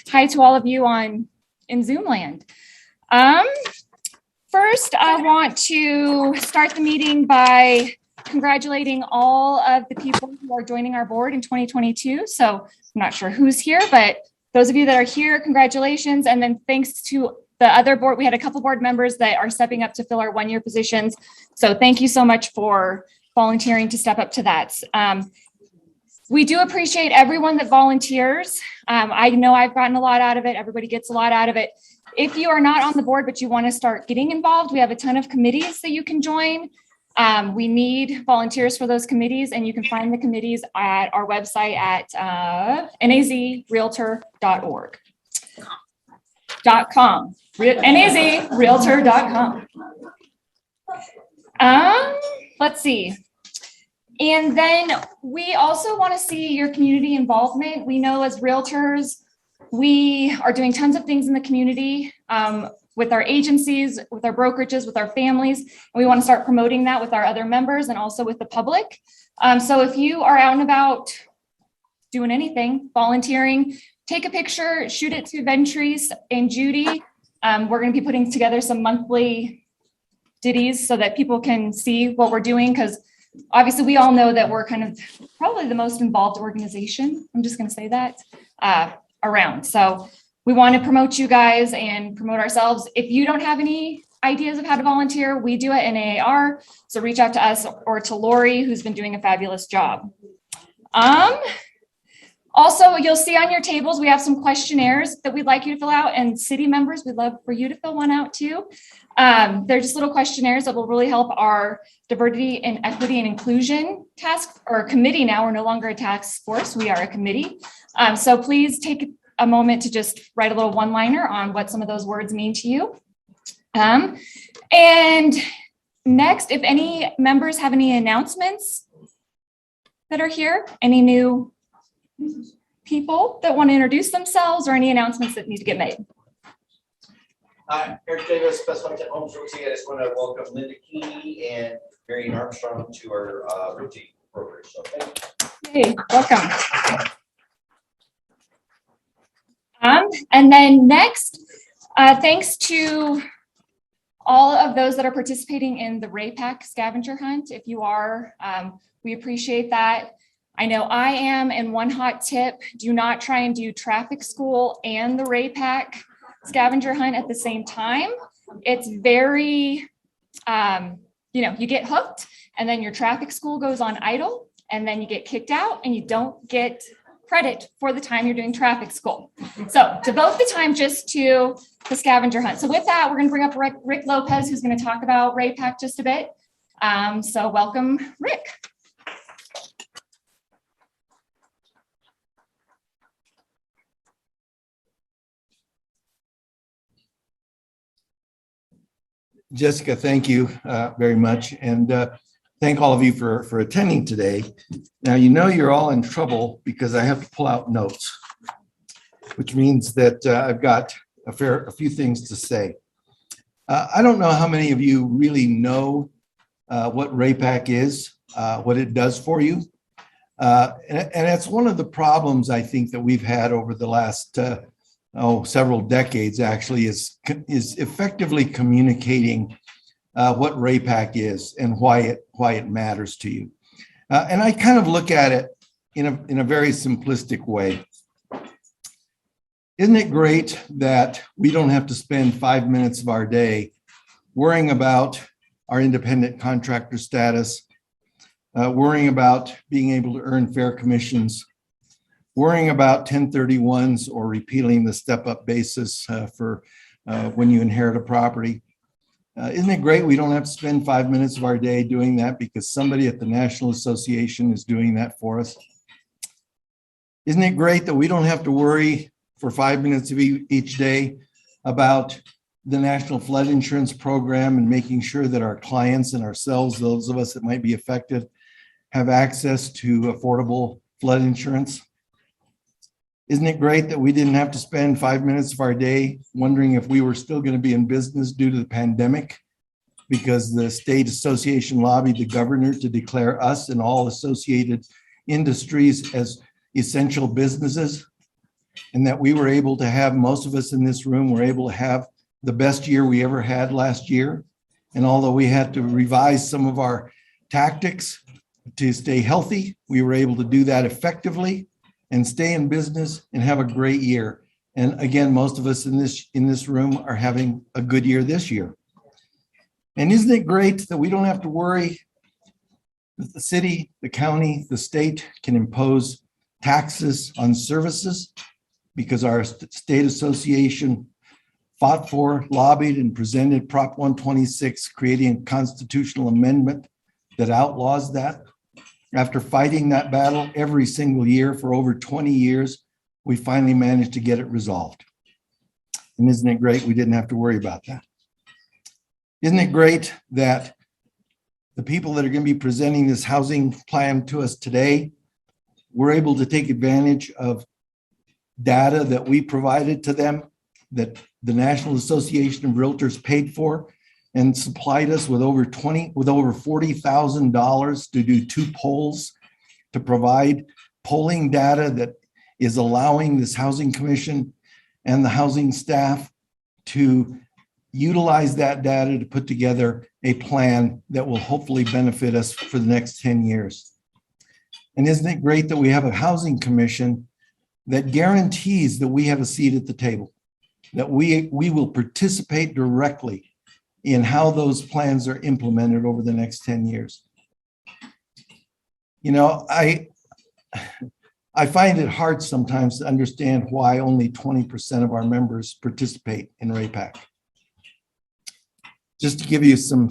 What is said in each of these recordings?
hi to all of you in Zoom land. First, I want to start the meeting by congratulating all of the people who are joining our board in 2022. So I'm not sure who's here, but those of you that are here, congratulations. And then thanks to the other board, we had a couple board members that are stepping up to fill our one-year positions. So thank you so much for volunteering to step up to that. We do appreciate everyone that volunteers. I know I've gotten a lot out of it. Everybody gets a lot out of it. If you are not on the board, but you want to start getting involved, we have a ton of committees that you can join. We need volunteers for those committees, and you can find the committees at our website at nazrealtor.org. .com. nazrealtor.com. Let's see. And then we also want to see your community involvement. We know as realtors, we are doing tons of things in the community with our agencies, with our brokerages, with our families. And we want to start promoting that with our other members and also with the public. So if you are out and about doing anything, volunteering, take a picture, shoot it to Ventries and Judy. We're going to be putting together some monthly ditties so that people can see what we're doing, because obviously we all know that we're kind of probably the most involved organization. I'm just going to say that around. So we want to promote you guys and promote ourselves. If you don't have any ideas of how to volunteer, we do it in NAAR. So reach out to us or to Lori, who's been doing a fabulous job. Also, you'll see on your tables, we have some questionnaires that we'd like you to fill out, and city members, we'd love for you to fill one out too. They're just little questionnaires that will really help our diversity and equity and inclusion task or committee. Now we're no longer a task force, we are a committee. So please take a moment to just write a little one-liner on what some of those words mean to you. And next, if any members have any announcements that are here, any new people that want to introduce themselves or any announcements that need to get made. Hi, Eric Davis, Special Agent Homes Realty. I just want to welcome Linda Keeney and Marion Armstrong to our realty brokerage. So thank you. Hey, welcome. And then next, thanks to all of those that are participating in the RAPAC scavenger hunt. If you are, we appreciate that. I know I am, and one hot tip, do not try and do traffic school and the RAPAC scavenger hunt at the same time. It's very, you get hooked and then your traffic school goes on idle and then you get kicked out and you don't get credit for the time you're doing traffic school. So devote the time just to the scavenger hunt. So with that, we're going to bring up Rick Lopez, who's going to talk about RAPAC just a bit. So welcome, Rick. Jessica, thank you very much. And thank all of you for attending today. Now, you know you're all in trouble because I have to pull out notes, which means that I've got a few things to say. I don't know how many of you really know what RAPAC is, what it does for you. And that's one of the problems I think that we've had over the last several decades actually is effectively communicating what RAPAC is and why it matters to you. And I kind of look at it in a very simplistic way. Isn't it great that we don't have to spend 5 minutes of our day worrying about our independent contractor status, worrying about being able to earn fair commissions, worrying about 1031s or repealing the step-up basis for when you inherit a property? Isn't it great we don't have to spend 5 minutes of our day doing that because somebody at the National Association is doing that for us? Isn't it great that we don't have to worry for 5 minutes of each day about the National Flood Insurance Program and making sure that our clients and ourselves, those of us that might be affected, have access to affordable flood insurance? Isn't it great that we didn't have to spend 5 minutes of our day wondering if we were still going to be in business due to the pandemic because the state association lobbied the governor to declare us and all associated industries as essential businesses? and that we were able to have, most of us in this room were able to have the best year we ever had last year. And although we had to revise some of our tactics to stay healthy, we were able to do that effectively and stay in business and have a great year. And again, most of us in this room are having a good year this year. And isn't it great that we don't have to worry that the city, the county, the state can impose taxes on services, because our state association fought for, lobbied, and presented Prop 126, creating a constitutional amendment that outlaws that. After fighting that battle every single year for over 20 years, we finally managed to get it resolved. And isn't it great we didn't have to worry about that? Isn't it great that the people that are going to be presenting this housing plan to us today were able to take advantage of data that we provided to them, that the National Association of Realtors paid for, and supplied us with over $40,000 to do 2 polls to provide polling data that is allowing this housing commission and the housing staff to utilize that data to put together a plan that will hopefully benefit us for the next 10 years. And isn't it great that we have a housing commission that guarantees that we have a seat at the table, that we will participate directly in how those plans are implemented over the next 10 years. You know, I find it hard sometimes to understand why only 20% of our members participate in RAPAC. Just to give you some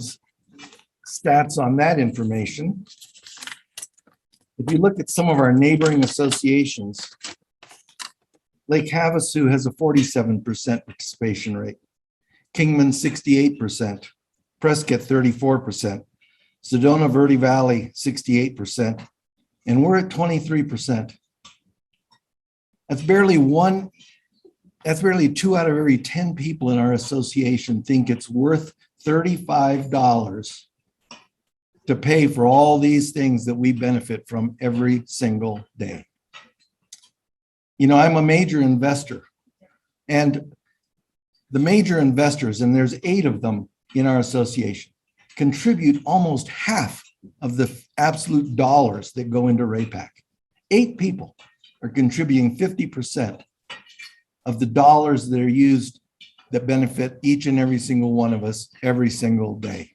stats on that information, if you look at some of our neighboring associations, Lake Havasu has a 47% participation rate, Kingman 68%, Prescott 34%, Sedona Verde Valley 68%, and we're at 23%. That's barely 2 out of every 10 people in our association think it's worth $35 to pay for all these things that we benefit from every single day. You know, I'm a major investor, and the major investors, and there's 8 of them in our association, contribute almost half of the absolute dollars that go into RAPAC. 8 people are contributing 50% of the dollars that are used that benefit each and every single one of us every single day.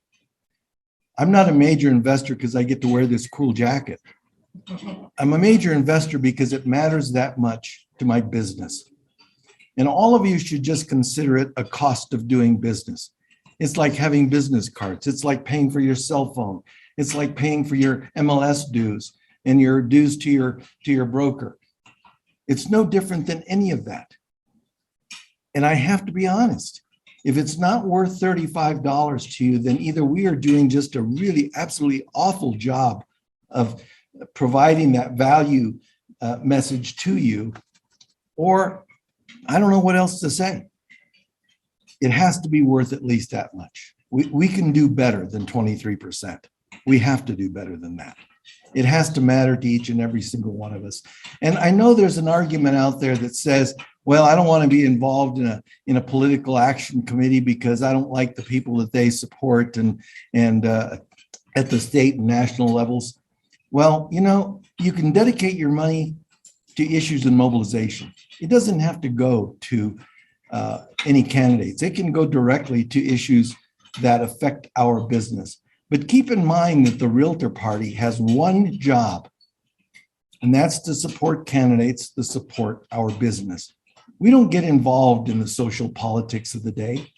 I'm not a major investor because I get to wear this cool jacket. I'm a major investor because it matters that much to my business. And all of you should just consider it a cost of doing business. It's like having business cards. It's like paying for your cell phone. It's like paying for your MLS dues and your dues to your broker. It's no different than any of that. And I have to be honest, if it's not worth $35 to you, then either we are doing just a really absolutely awful job of providing that value message to you, or I don't know what else to say. It has to be worth at least that much. We can do better than 23%. We have to do better than that. It has to matter to each and every single one of us. And I know there's an argument out there that says, well, I don't want to be involved in a political action committee because I don't like the people that they support and at the state and national levels. Well, you know, you can dedicate your money to issues in mobilization. It doesn't have to go to any candidates. It can go directly to issues that affect our business. But keep in mind that the Realtor Party has one job, and that's to support candidates that support our business. We don't get involved in the social politics of the day.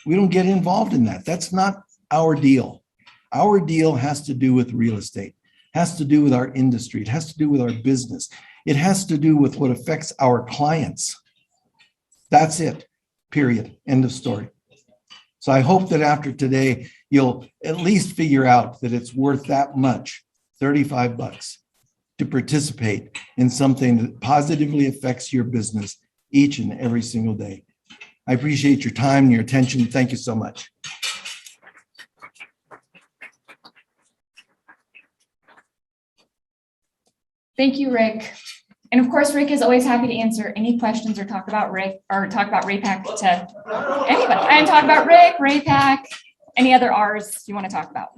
We don't get involved in that. That's not our deal. Our deal has to do with real estate, has to do with our industry. It has to do with our business. It has to do with what affects our clients. That's it, period, end of story. So I hope that after today, you'll at least figure out that it's worth that much, $35, to participate in something that positively affects your business each and every single day. I appreciate your time and your attention. Thank you so much. Thank you, Rick. And of course, Rick is always happy to answer any questions or talk about Rick or talk about RAPAC to anybody. And talk about Rick, RAPAC, any other R's you want to talk about.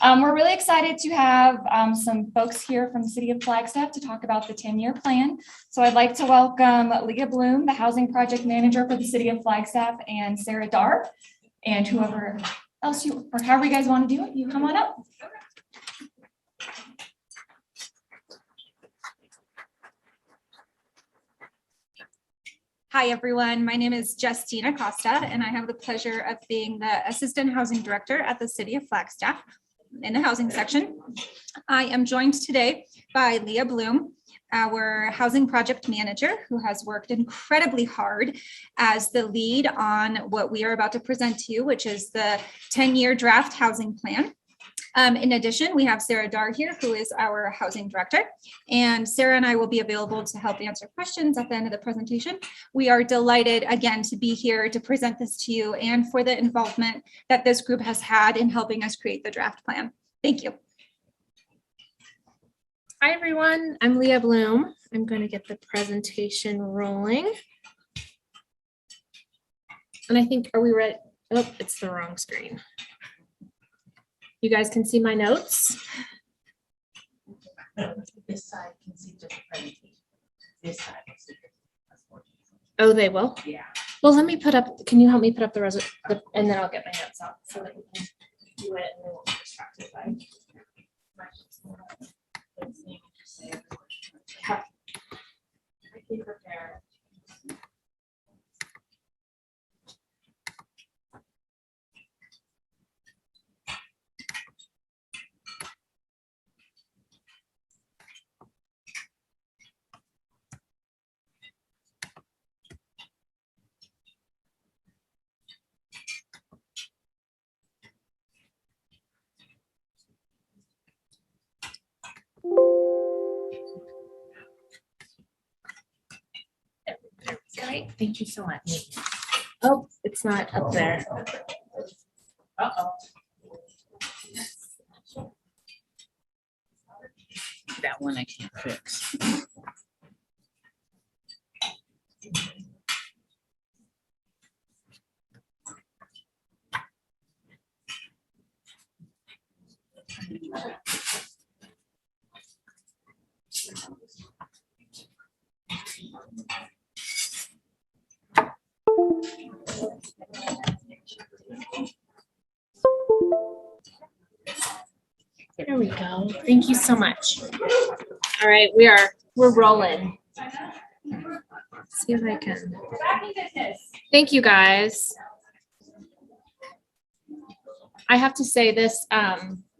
We're really excited to have some folks here from the city of Flagstaff to talk about the 10-year plan. So I'd like to welcome Leah Bloom, the housing project manager for the city of Flagstaff, and Sarah Dar, and whoever else you, or however you guys want to do it, you come on up. Hi, everyone. My name is Justina Costa, and I have the pleasure of being the Assistant Housing Director at the City of Flagstaff in the housing section. I am joined today by Leah Bloom, our Housing Project Manager, who has worked incredibly hard as the lead on what we are about to present to you, which is the 10-year draft housing plan. In addition, we have Sarah Dar here, who is our housing director, and Sarah and I will be available to help answer questions at the end of the presentation. We are delighted again to be here to present this to you and for the involvement that this group has had in helping us create the draft plan. Thank you. Hi, everyone. I'm Leah Bloom. I'm going to get the presentation rolling. And I think, are we ready? Oh, it's the wrong screen. You guys can see my notes. This side can see just the presentation. This side will see just. Oh, they will? Yeah. Well, let me put up, can you help me put up the and then I'll get my notes out so that we can do it and we won't be distracted by. Yeah. I can prepare. Great, thank you so much. Oh, it's not up there. Uh-oh. That one I can't fix. There we go. Thank you so much. All right, we're rolling. Let's see if I can. Thank you, guys. I have to say this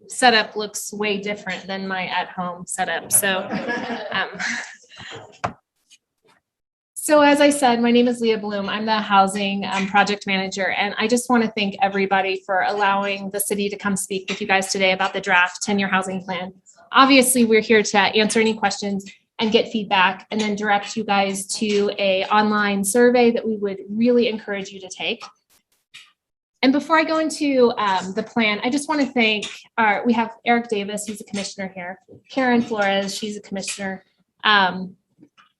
setup looks way different than my at-home setup. So as I said, my name is Leah Bloom. I'm the housing project manager, and I just want to thank everybody for allowing the city to come speak with you guys today about the draft 10-year housing plan. Obviously, we're here to answer any questions and get feedback and then direct you guys to an online survey that we would really encourage you to take. And before I go into the plan, I just want to thank we have Eric Davis, he's a commissioner here. Karen Flores, she's a commissioner.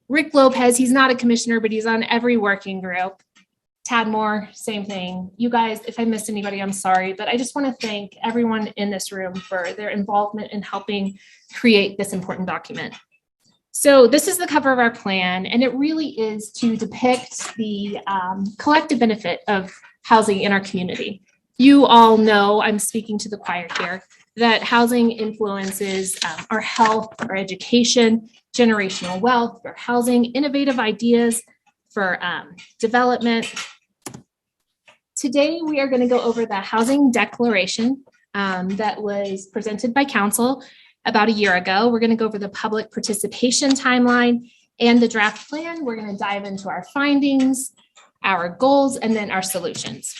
Rick Lopez, he's not a commissioner, but he's on every working group. Tad Moore, same thing. You guys, if I missed anybody, I'm sorry, but I just want to thank everyone in this room for their involvement in helping create this important document. So this is the cover of our plan, and it really is to depict the collective benefit of housing in our community. You all know, I'm speaking to the choir here, that housing influences our health, our education, generational wealth, for housing, innovative ideas, for development. Today, we are going to go over the housing declaration that was presented by council about a year ago. We're going to go over the public participation timeline and the draft plan. We're going to dive into our findings, our goals, and then our solutions.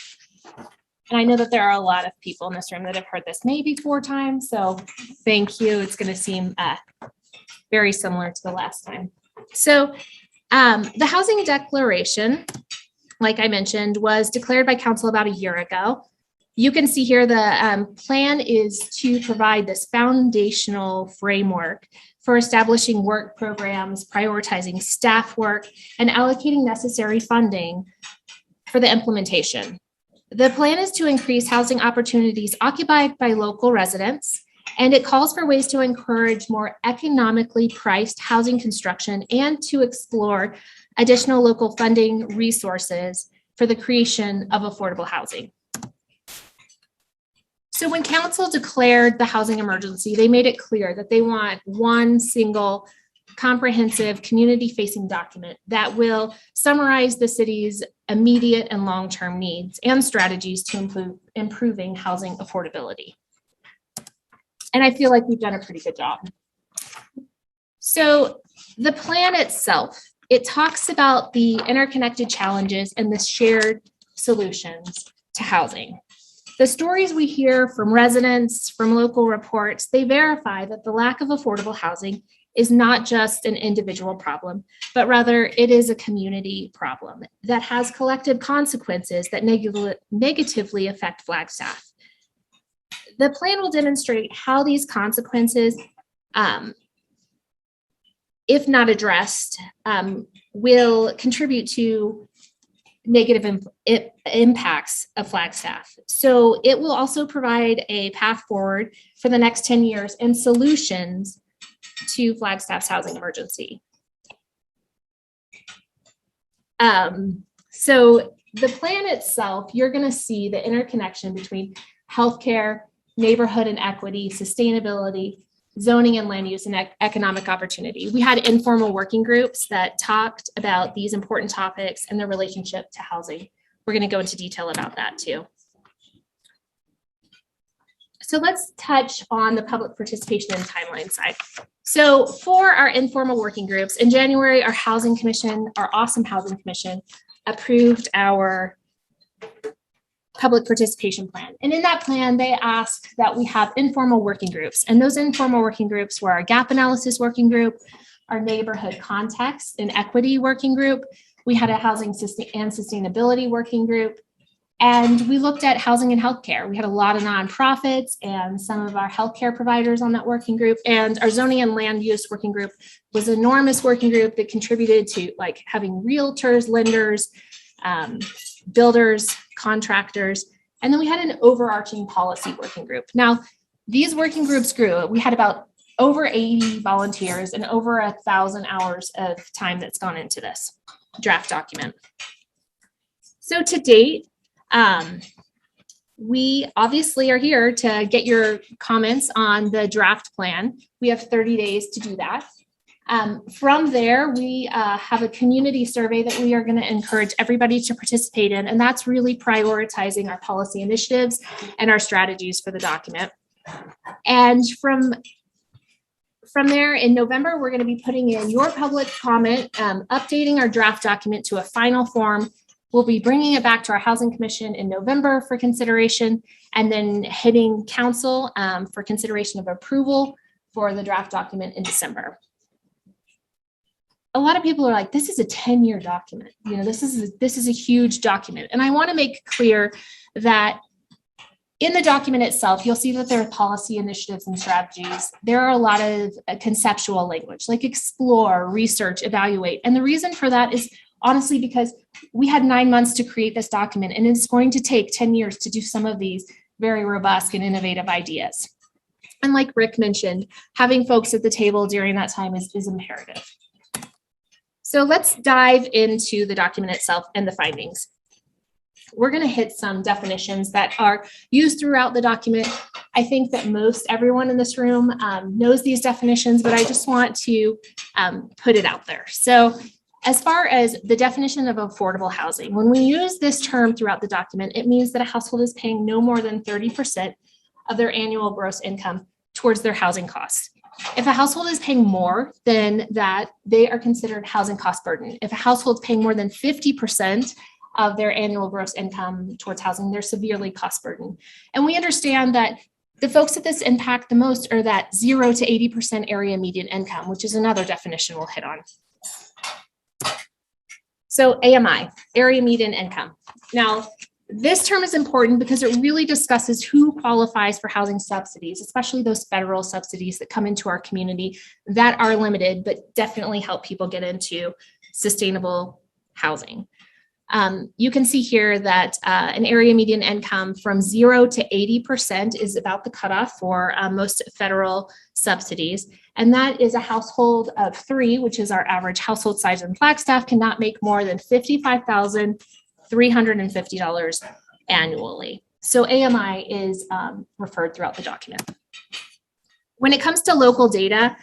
And I know that there are a lot of people in this room that have heard this maybe 4 times, so thank you. It's going to seem very similar to the last time. So the housing declaration, like I mentioned, was declared by council about a year ago. You can see here the plan is to provide this foundational framework for establishing work programs, prioritizing staff work, and allocating necessary funding for the implementation. The plan is to increase housing opportunities occupied by local residents, and it calls for ways to encourage more economically priced housing construction and to explore additional local funding resources for the creation of affordable housing. So when council declared the housing emergency, they made it clear that they want one single comprehensive community-facing document that will summarize the city's immediate and long-term needs and strategies to improving housing affordability. And I feel like we've done a pretty good job. So the plan itself, it talks about the interconnected challenges and the shared solutions to housing. The stories we hear from residents, from local reports, they verify that the lack of affordable housing is not just an individual problem, but rather it is a community problem that has collective consequences that negatively affect Flagstaff. The plan will demonstrate how these consequences, if not addressed, will contribute to negative impacts of Flagstaff. So it will also provide a path forward for the next 10 years and solutions to Flagstaff's housing emergency. So the plan itself, you're going to see the interconnection between healthcare, neighborhood and equity, sustainability, zoning and land use, and economic opportunity. We had informal working groups that talked about these important topics and their relationship to housing. We're going to go into detail about that too. So let's touch on the public participation and timeline side. So for our informal working groups, in January, our housing commission, our awesome housing commission, approved our public participation plan. And in that plan, they asked that we have informal working groups. And those informal working groups were our gap analysis working group, our neighborhood context and equity working group. We had a housing and sustainability working group. And we looked at housing and healthcare. We had a lot of nonprofits and some of our healthcare providers on that working group. And our zoning and land use working group was an enormous working group that contributed to like having realtors, lenders, builders, contractors, and then we had an overarching policy working group. Now, these working groups grew. We had about over 80 volunteers and over 1,000 hours of time that's gone into this draft document. So to date, we obviously are here to get your comments on the draft plan. We have 30 days to do that. From there, we have a community survey that we are going to encourage everybody to participate in, and that's really prioritizing our policy initiatives and our strategies for the document. And from there, in November, we're going to be putting in your public comment, updating our draft document to a final form. We'll be bringing it back to our Housing Commission in November for consideration, and then hitting council for consideration of approval for the draft document in December. A lot of people are like, this is a 10-year document. You know, this is a huge document. And I want to make clear that in the document itself, you'll see that there are policy initiatives and strategies. There are a lot of conceptual language like explore, research, evaluate. And the reason for that is honestly because we had 9 months to create this document, and it's going to take 10 years to do some of these very robust and innovative ideas. And like Rick mentioned, having folks at the table during that time is imperative. So let's dive into the document itself and the findings. We're going to hit some definitions that are used throughout the document. I think that most everyone in this room knows these definitions, but I just want to put it out there. So as far as the definition of affordable housing, when we use this term throughout the document, it means that a household is paying no more than 30% of their annual gross income towards their housing costs. If a household is paying more than that, they are considered housing cost burden. If a household is paying more than 50% of their annual gross income towards housing, they're severely cost burden. And we understand that the folks that this impact the most are that 0 to 80% area median income, which is another definition we'll hit on. So AMI, area median income. Now, This term is important because it really discusses who qualifies for housing subsidies, especially those federal subsidies that come into our community that are limited, but definitely help people get into sustainable housing. You can see here that an area median income from 0 to 80% is about the cutoff for most federal subsidies. And that is a household of 3, which is our average household size in Flagstaff, cannot make more than $55,350 annually. So AMI is referred throughout the document. When it comes to local data,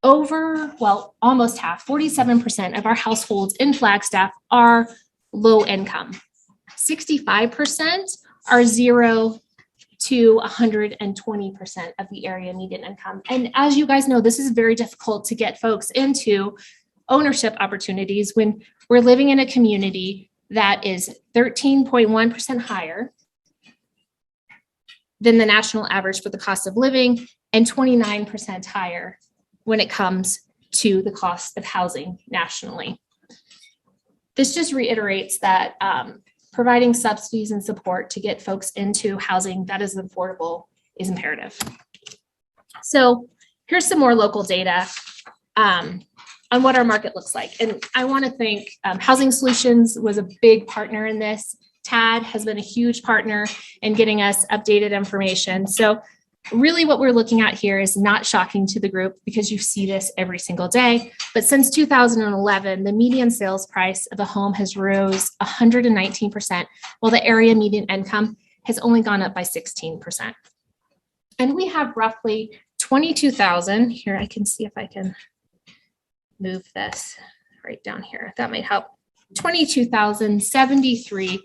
almost half, 47% of our households in Flagstaff are low income. 65% are 0 to 120% of the area median income. And as you guys know, this is very difficult to get folks into ownership opportunities when we're living in a community that is 13.1% higher than the national average for the cost of living and 29% higher when it comes to the cost of housing nationally. This just reiterates that providing subsidies and support to get folks into housing that is affordable is imperative. So here's some more local data on what our market looks like. And I want to thank Housing Solutions was a big partner in this. TAD has been a huge partner in getting us updated information. So really what we're looking at here is not shocking to the group because you see this every single day. But since 2011, the median sales price of a home has rose 119%, while the area median income has only gone up by 16%. And we have roughly 22,000. Here, I can see if I can move this right down here. That might help. 22,073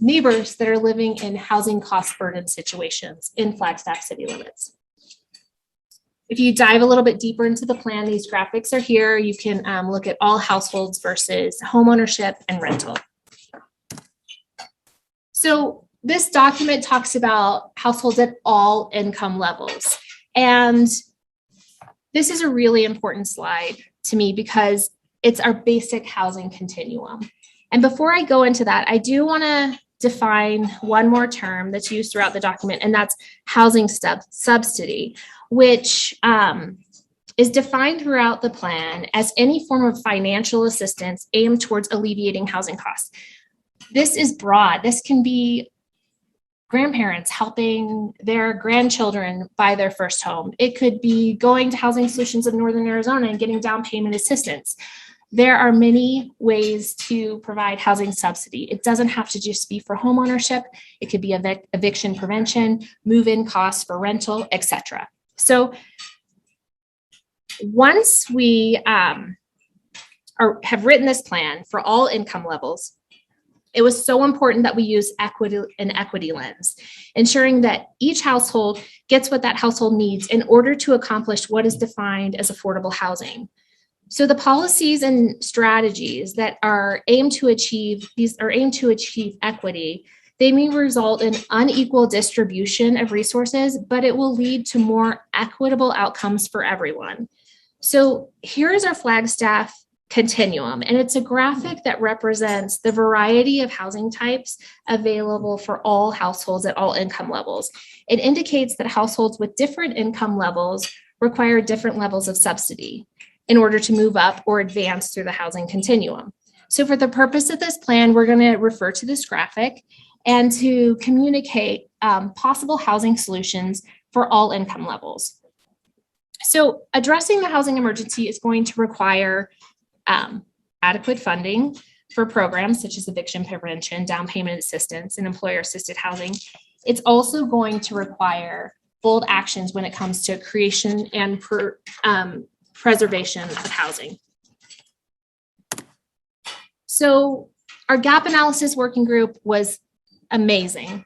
neighbors that are living in housing cost burden situations in Flagstaff city limits. If you dive a little bit deeper into the plan, these graphics are here. You can look at all households versus homeownership and rental. So this document talks about households at all income levels. And this is a really important slide to me because it's our basic housing continuum. And before I go into that, I do want to define one more term that's used throughout the document, and that's housing subsidy, which is defined throughout the plan as any form of financial assistance aimed towards alleviating housing costs. This is broad. This can be grandparents helping their grandchildren buy their first home. It could be going to Housing Solutions of Northern Arizona and getting down payment assistance. There are many ways to provide housing subsidy. It doesn't have to just be for homeownership. It could be eviction prevention, move-in costs for rental, etc. So once we have written this plan for all income levels, it was so important that we use an equity lens, ensuring that each household gets what that household needs in order to accomplish what is defined as affordable housing. So the policies and strategies that are aimed to achieve equity, they may result in unequal distribution of resources, but it will lead to more equitable outcomes for everyone. So here's our Flagstaff continuum, and it's a graphic that represents the variety of housing types available for all households at all income levels. It indicates that households with different income levels require different levels of subsidy in order to move up or advance through the housing continuum. So for the purpose of this plan, we're going to refer to this graphic and to communicate possible housing solutions for all income levels. So addressing the housing emergency is going to require adequate funding for programs such as eviction prevention, down payment assistance, and employer-assisted housing. It's also going to require bold actions when it comes to creation and preservation of housing. So our gap analysis working group was amazing.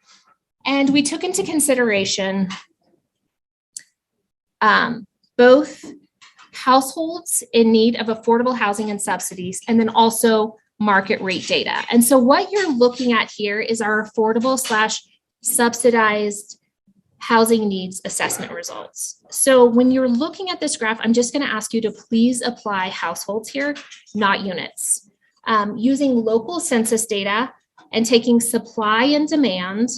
And we took into consideration both households in need of affordable housing and subsidies, and then also market rate data. And so what you're looking at here is our affordable/subsidized housing needs assessment results. So when you're looking at this graph, I'm just going to ask you to please apply households here, not units. Using local census data, and taking supply and demand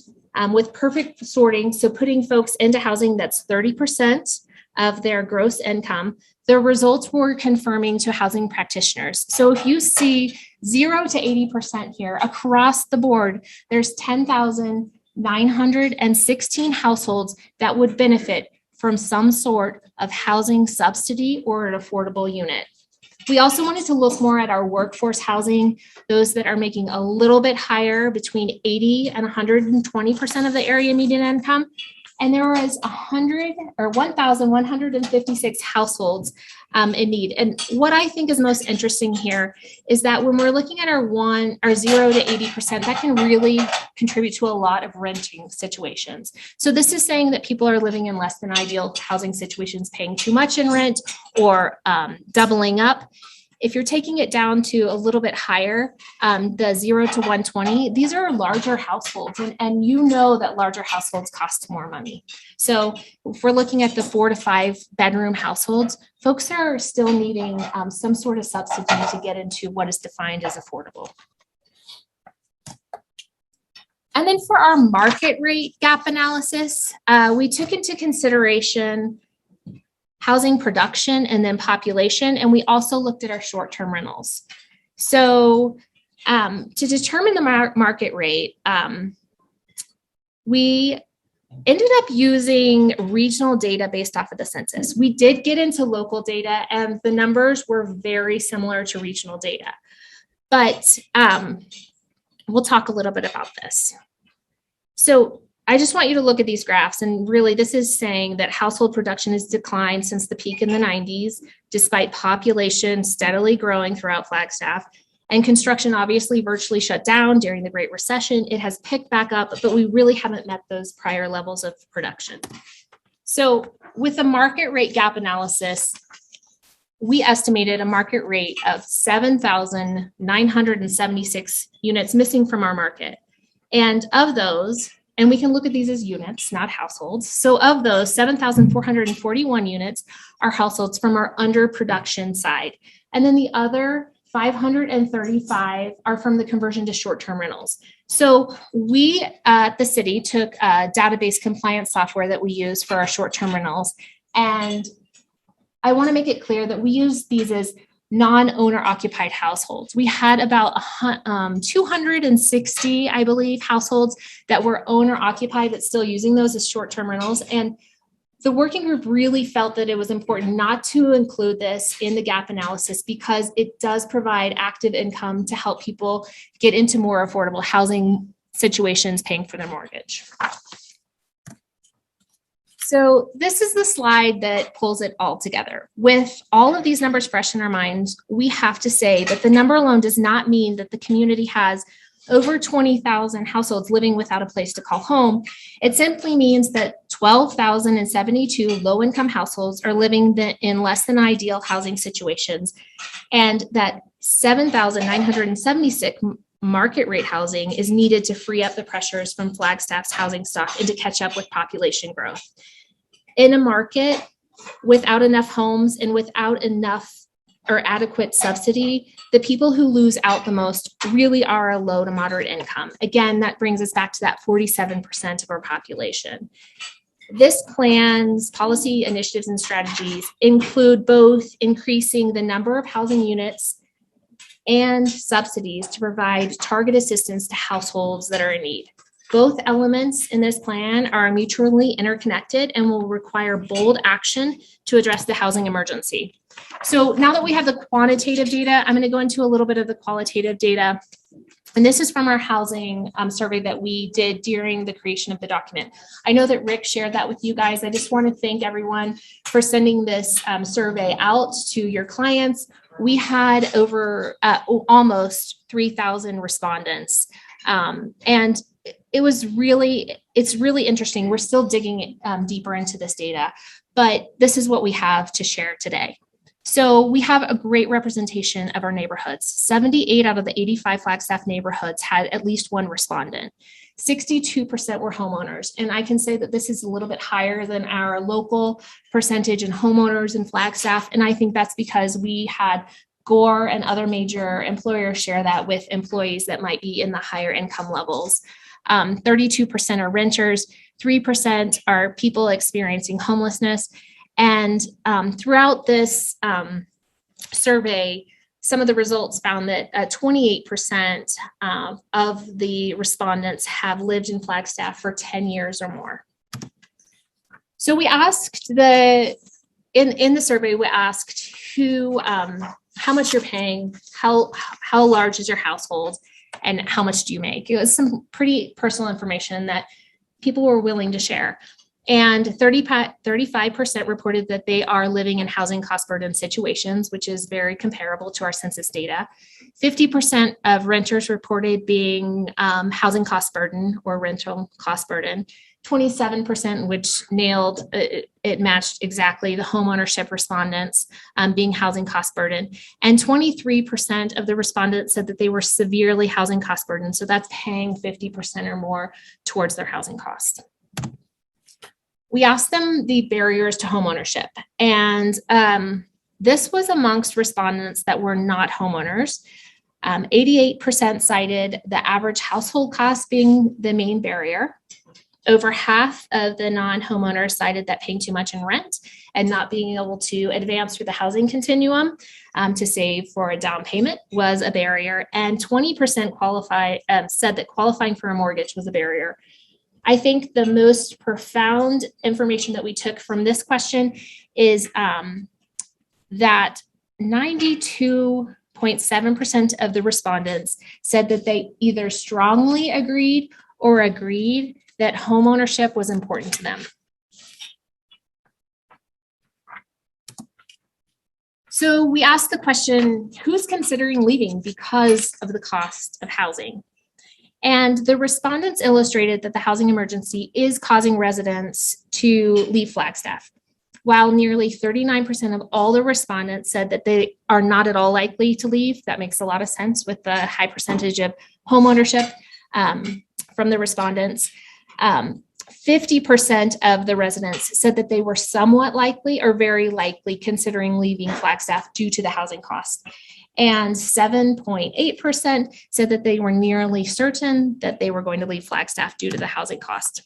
with perfect sorting, so putting folks into housing that's 30% of their gross income, the results were confirming to housing practitioners. So if you see 0 to 80% here across the board, there's 10,916 households that would benefit from some sort of housing subsidy or an affordable unit. We also wanted to look more at our workforce housing, those that are making a little bit higher, between 80 and 120% of the area median income. And there was 1,156 households in need. And what I think is most interesting here is that when we're looking at our 0 to 80%, that can really contribute to a lot of renting situations. So this is saying that people are living in less than ideal housing situations, paying too much in rent or doubling up. If you're taking it down to a little bit higher, the 0 to 120, these are larger households, and you know that larger households cost more money. So if we're looking at the 4 to 5 bedroom households, folks are still needing some sort of subsidy to get into what is defined as affordable. And then for our market rate gap analysis, we took into consideration housing production and then population, and we also looked at our short-term rentals. So to determine the market rate, we ended up using regional data based off of the census. We did get into local data, and the numbers were very similar to regional data. But we'll talk a little bit about this. So I just want you to look at these graphs, and really this is saying that household production has declined since the peak in the 90s, despite population steadily growing throughout Flagstaff. And construction obviously virtually shut down during the Great Recession. It has picked back up, but we really haven't met those prior levels of production. So with the market rate gap analysis, we estimated a market rate of 7,976 units missing from our market. And of those, and we can look at these as units, not households. So of those, 7,441 units are households from our underproduction side. And then the other 535 are from the conversion to short-term rentals. So we at the city took a database compliance software that we use for our short-term rentals. And I want to make it clear that we use these as non-owner occupied households. We had about 260, I believe, households that were owner occupied but still using those as short-term rentals. And the working group really felt that it was important not to include this in the gap analysis because it does provide active income to help people get into more affordable housing situations paying for their mortgage. So this is the slide that pulls it all together. With all of these numbers fresh in our minds, we have to say that the number alone does not mean that the community has over 20,000 households living without a place to call home. It simply means that 12,072 low-income households are living in less than ideal housing situations, and that 7,976 market rate housing is needed to free up the pressures from Flagstaff's housing stock and to catch up with population growth. In a market without enough homes and without enough or adequate subsidy, the people who lose out the most really are a low to moderate income. Again, that brings us back to that 47% of our population. This plan's policy initiatives and strategies include both increasing the number of housing units and subsidies to provide target assistance to households that are in need. Both elements in this plan are mutually interconnected and will require bold action to address the housing emergency. So now that we have the quantitative data, I'm going to go into a little bit of the qualitative data. And this is from our housing survey that we did during the creation of the document. I know that Rick shared that with you guys. I just want to thank everyone for sending this survey out to your clients. We had over almost 3,000 respondents. And it's really interesting. We're still digging deeper into this data, but this is what we have to share today. So we have a great representation of our neighborhoods. 78 out of the 85 Flagstaff neighborhoods had at least one respondent. 62% were homeowners. And I can say that this is a little bit higher than our local percentage in homeowners in Flagstaff. And I think that's because we had Gore and other major employers share that with employees that might be in the higher income levels. 32% are renters, 3% are people experiencing homelessness. And throughout this survey, some of the results found that 28% of the respondents have lived in Flagstaff for 10 years or more. So we asked in the survey, we asked how much you're paying, how large is your household, and how much do you make? It was some pretty personal information that people were willing to share. And 35% reported that they are living in housing cost burden situations, which is very comparable to our census data. 50% of renters reported being housing cost burden or rental cost burden. 27%, which nailed it matched exactly the homeownership respondents being housing cost burden. And 23% of the respondents said that they were severely housing cost burden. So that's paying 50% or more towards their housing costs. We asked them the barriers to homeownership. And this was amongst respondents that were not homeowners. 88% cited the average household cost being the main barrier. Over half of the non-homeowners cited that paying too much in rent and not being able to advance through the housing continuum to save for a down payment was a barrier. And 20% said that qualifying for a mortgage was a barrier. I think the most profound information that we took from this question is that 92.7% of the respondents said that they either strongly agreed or agreed that homeownership was important to them. So we asked the question, who's considering leaving because of the cost of housing? And the respondents illustrated that the housing emergency is causing residents to leave Flagstaff. While nearly 39% of all the respondents said that they are not at all likely to leave, that makes a lot of sense with the high percentage of homeownership from the respondents. 50% of the residents said that they were somewhat likely or very likely considering leaving Flagstaff due to the housing costs. And 7.8% said that they were nearly certain that they were going to leave Flagstaff due to the housing cost.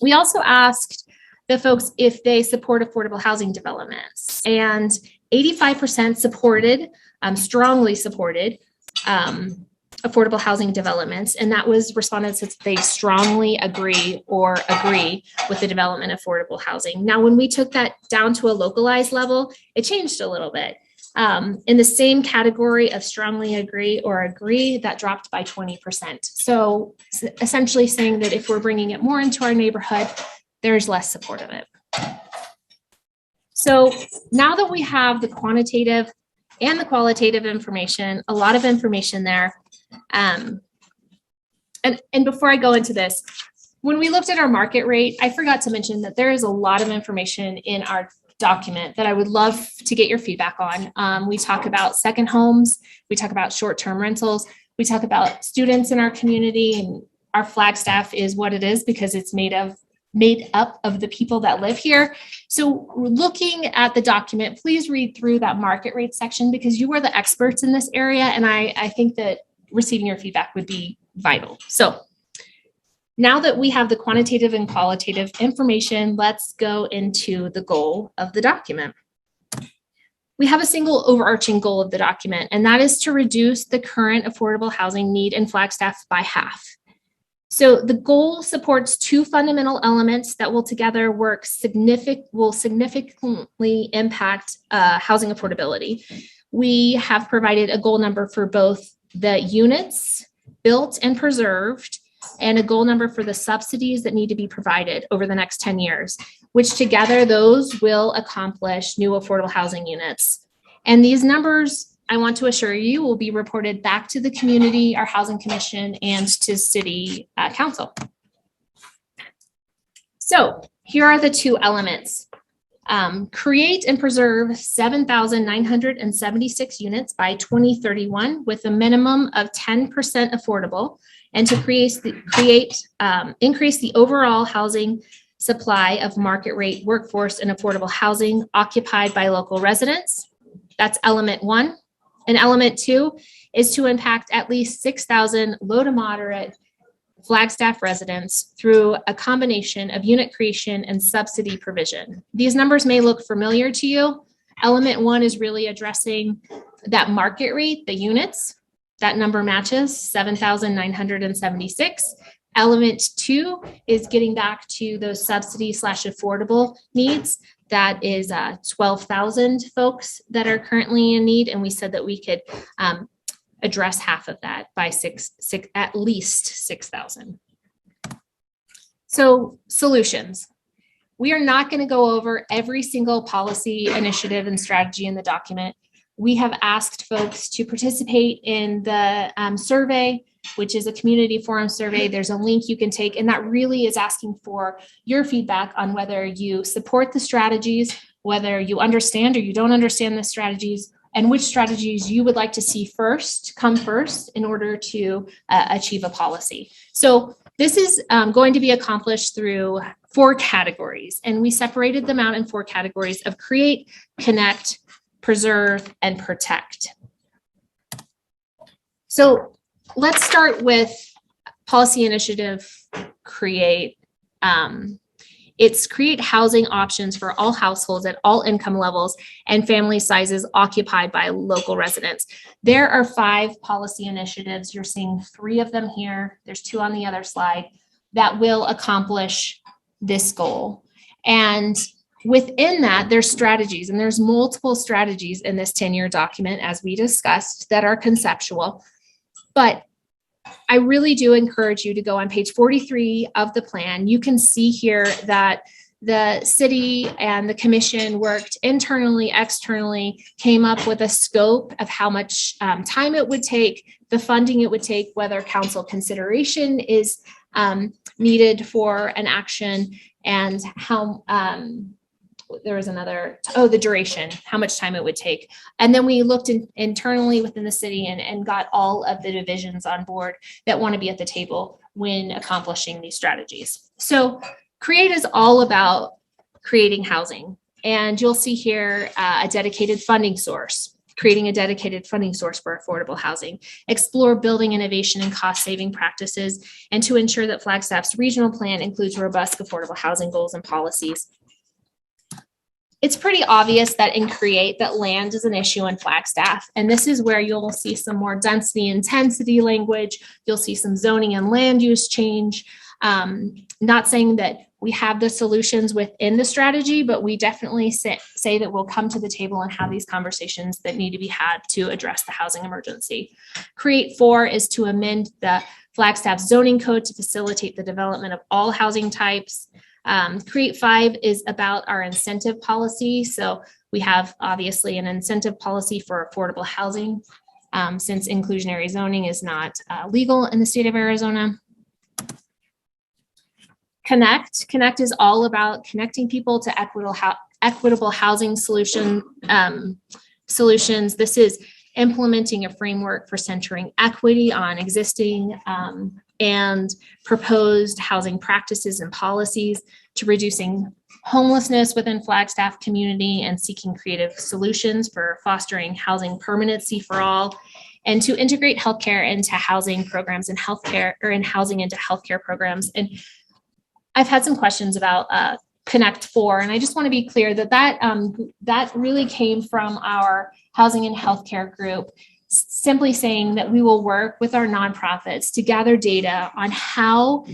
We also asked the folks if they support affordable housing developments, and 85% supported, strongly supported affordable housing developments, and that was respondents that they strongly agree or agree with the development of affordable housing. Now, when we took that down to a localized level, it changed a little bit. In the same category of strongly agree or agree, that dropped by 20%. So essentially saying that if we're bringing it more into our neighborhood, there's less support of it. So now that we have the quantitative and the qualitative information, a lot of information there. And before I go into this, when we looked at our market rate, I forgot to mention that there is a lot of information in our document that I would love to get your feedback on. We talk about second homes, we talk about short-term rentals, we talk about students in our community, and our Flagstaff is what it is because it's made up of the people that live here. So looking at the document, please read through that market rate section because you are the experts in this area, and I think that receiving your feedback would be vital. So now that we have the quantitative and qualitative information, let's go into the goal of the document. We have a single overarching goal of the document, and that is to reduce the current affordable housing need in Flagstaff by half. So the goal supports two fundamental elements that will together will significantly impact housing affordability. We have provided a goal number for both the units built and preserved, and a goal number for the subsidies that need to be provided over the next 10 years, which together those will accomplish new affordable housing units. And these numbers, I want to assure you, will be reported back to the community, our housing commission, and to city council. So here are the two elements. Create and preserve 7,976 units by 2031 with a minimum of 10% affordable, and to increase the overall housing supply of market rate workforce and affordable housing occupied by local residents. That's element 1. And element 2 is to impact at least 6,000 low to moderate Flagstaff residents through a combination of unit creation and subsidy provision. These numbers may look familiar to you. Element 1 is really addressing that market rate, the units. That number matches 7,976. Element 2 is getting back to those subsidy/affordable needs. That is 12,000 folks that are currently in need. And we said that we could address half of that by at least 6,000. So solutions. We are not going to go over every single policy initiative and strategy in the document. We have asked folks to participate in the survey, which is a community forum survey. There's a link you can take, and that really is asking for your feedback on whether you support the strategies, whether you understand or you don't understand the strategies, and which strategies you would like to see come first in order to achieve a policy. So this is going to be accomplished through 4 categories, and we separated them out in 4 categories of create, connect, preserve, and protect. So let's start with policy initiative create. It's create housing options for all households at all income levels and family sizes occupied by local residents. There are 5 policy initiatives. You're seeing 3 of them here. There's 2 on the other slide that will accomplish this goal. And within that, there's strategies, and there's multiple strategies in this 10-year document, as we discussed, that are conceptual. But I really do encourage you to go on page 43 of the plan. You can see here that the city and the commission worked internally, externally, came up with a scope of how much time it would take, the funding it would take, whether council consideration is needed for an action, and how there was another, the duration, how much time it would take. And then we looked internally within the city and got all of the divisions on board that want to be at the table when accomplishing these strategies. So create is all about creating housing. And you'll see here a dedicated funding source, creating a dedicated funding source for affordable housing, explore building innovation and cost-saving practices, and to ensure that Flagstaff's regional plan includes robust affordable housing goals and policies. It's pretty obvious that in create that land is an issue in Flagstaff. And this is where you'll see some more density intensity language. You'll see some zoning and land use change. Not saying that we have the solutions within the strategy, but we definitely say that we'll come to the table and have these conversations that need to be had to address the housing emergency. Create 4 is to amend the Flagstaff zoning code to facilitate the development of all housing types. Create 5 is about our incentive policy. So we have obviously an incentive policy for affordable housing since inclusionary zoning is not legal in the state of Arizona. Connect is all about connecting people to equitable housing solutions. This is implementing a framework for centering equity on existing and proposed housing practices and policies, to reducing homelessness within Flagstaff community and seeking creative solutions for fostering housing permanency for all, and to integrate healthcare into housing programs and housing into healthcare programs. And I've had some questions about Connect 4, and I just want to be clear that really came from our housing and healthcare group, simply saying that we will work with our nonprofits to gather data on how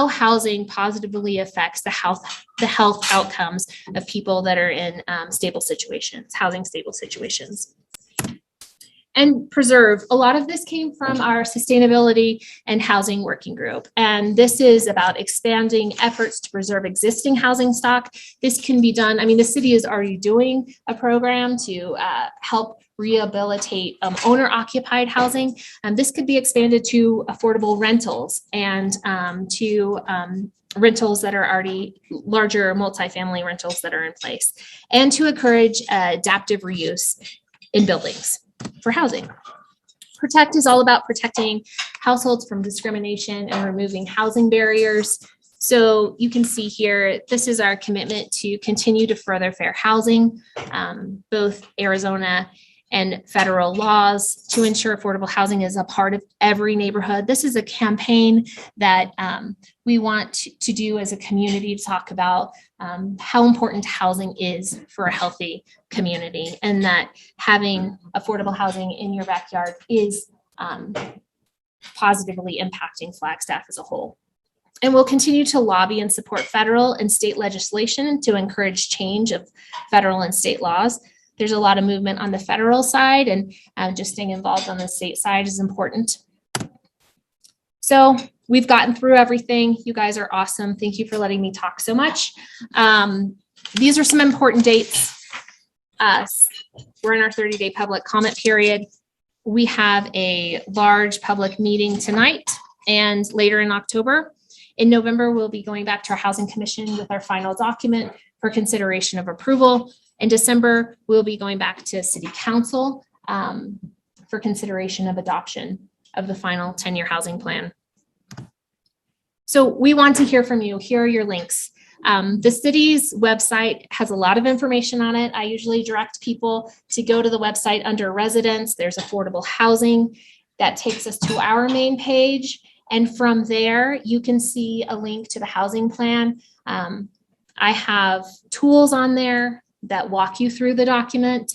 housing positively affects the health outcomes of people that are in stable situations, housing stable situations. And preserve. A lot of this came from our sustainability and housing working group. And this is about expanding efforts to preserve existing housing stock. This can be done. I mean, the city is already doing a program to help rehabilitate owner-occupied housing. This could be expanded to affordable rentals and to rentals that are already larger multifamily rentals that are in place, and to encourage adaptive reuse in buildings for housing. Protect is all about protecting households from discrimination and removing housing barriers. So you can see here, this is our commitment to continue to further fair housing, both Arizona and federal laws to ensure affordable housing is a part of every neighborhood. This is a campaign that we want to do as a community to talk about how important housing is for a healthy community, and that having affordable housing in your backyard is positively impacting Flagstaff as a whole. And we'll continue to lobby and support federal and state legislation to encourage change of federal and state laws. There's a lot of movement on the federal side, and just staying involved on the state side is important. So we've gotten through everything. You guys are awesome. Thank you for letting me talk so much. These are some important dates. We're in our 30-day public comment period. We have a large public meeting tonight and later in October. In November, we'll be going back to our Housing Commission with our final document for consideration of approval. In December, we'll be going back to City Council for consideration of adoption of the final 10-year housing plan. So we want to hear from you. Here are your links. The city's website has a lot of information on it. I usually direct people to go to the website under residents. There's affordable housing. That takes us to our main page. And from there, you can see a link to the housing plan. I have tools on there that walk you through the document,